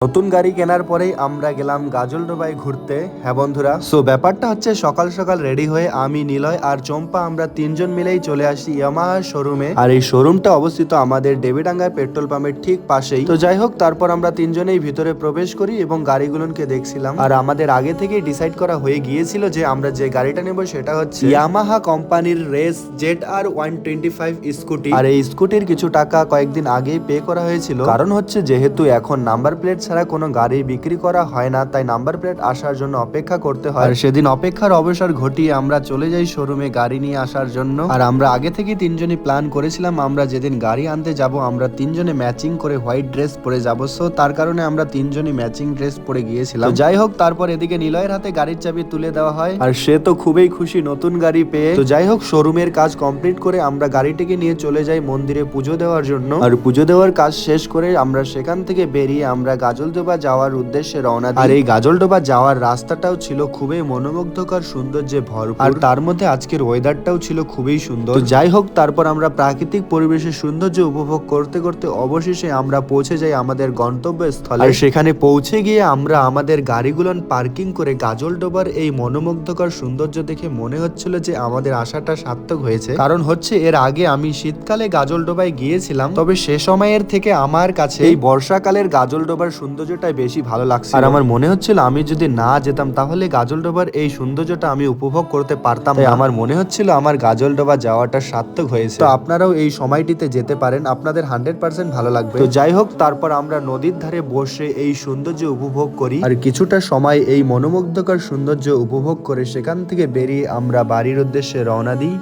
নতুন গাড়ি কেনার পরেই আমরা গেলাম গাজলডোবায় ঘুরতে। হ্যাঁ বন্ধুরা, সো ব্যাপারটা হচ্ছে সকাল সকাল রেডি হয়ে আমি, নিলয় আর চম্পা আমরা তিনজন মিলেই চলে আসি ইয়ামাহা শোরুমে। আর এই শোরুমটা অবস্থিত আমাদের দেবীডাঙ্গা পেট্রোল পাম্পের ঠিক পাশেই। তো যাই হোক, তারপর আমরা তিনজনেই ভিতরে প্রবেশ করি এবং গাড়িগুলোকে দেখছিলাম। আর আমাদের আগে থেকেই ডিসাইড করা হয়ে গিয়েছিল যে আমরা যে গাড়িটা নেব সেটা হচ্ছে ইয়ামাহা কোম্পানির রেস ZR125 স্কুটি। আর এই স্কুটির কিছু টাকা কয়েকদিন আগেই পে করা হয়েছিল, কারণ হচ্ছে যেহেতু এখন নাম্বার প্লেট ছাড়া কোনো গাড়ি বিক্রি করা হয় না, তাই নাম্বার প্লেট আসার জন্য অপেক্ষা করতে হয়। আর সেদিন অপেক্ষার অবসর ঘটিয়ে আমরা চলে যাই শোরুমে গাড়ি নিয়ে আসার জন্য। আর আমরা আগে থেকে তিনজনই প্ল্যান করেছিলাম আমরা যেদিন গাড়ি আনতে যাব আমরা তিনজনে ম্যাচিং করে হোয়াইট ড্রেস পরে যাব। সো তার কারণে আমরা তিনজনই ম্যাচিং ড্রেস পরে গিয়েছিলাম। তো যাই হোক, তারপর এদিকে নিলয়ের হাতে গাড়ির চাবি তুলে দেওয়া হয় আর সে তো খুবই খুশি নতুন গাড়ি পেয়ে। তো যাই হোক, শোরুমের কাজ কমপ্লিট করে আমরা গাড়িটিকে নিয়ে চলে যাই মন্দিরে পুজো দেওয়ার জন্য। আর পুজো দেওয়ার কাজ শেষ করে আমরা সেখান থেকে বেরিয়ে আমরা গাজলডোবা যাওয়ার উদ্দেশ্যে রওনা দিই। আর এই গাজলডোবা যাওয়ার রাস্তাটাও ছিল খুবই মনোমুগ্ধকর সৌন্দর্যে ভরপুর, আর তার মধ্যে আজকের ওয়েদারটাও ছিল খুবই সুন্দর। তো যাই হোক, তারপর আমরা প্রাকৃতিক পরিবেশের সৌন্দর্য উপভোগ করতে করতে অবশেষে আমরা পৌঁছে যাই আমাদের গন্তব্যস্থলে। আর সেখানে পৌঁছে গিয়ে আমরা আমাদের গাড়িগুলো পার্কিং করে গাজলডোবার এই মনোমুগ্ধকর সৌন্দর্য দেখে মনে হচ্ছিল যে আমাদের আশাটা সার্থক হয়েছে। কারণ হচ্ছে এর আগে আমি শীতকালে গাজলডোবায় গিয়েছিলাম, তবে সে সময়ের থেকে আমার কাছে এই বর্ষাকালের গাজলডোবার সৌন্দর্যটাই বেশি ভালো লাগছে। আর আমার মনে হচ্ছিল আমি যদি না যেতাম তাহলে গাজলডোবার এই সৌন্দর্যটা আমি উপভোগ করতে পারতাম না। আমার মনে হচ্ছিল আমার গাজলডোবা যাওয়াটা সার্থক হয়েছে। তো আপনারাও এই সময়টিতে যেতে পারেন, আপনাদের 100% ভালো লাগবে। তো যাই হোক, তারপর আমরা নদীর ধারে বসে এই সৌন্দর্য উপভোগ করি আর কিছুটা সময় এই মনোমুগ্ধকর সৌন্দর্য উপভোগ করে সেখান থেকে বেরিয়ে আমরা বাড়ির উদ্দেশ্যে রওনা দিই।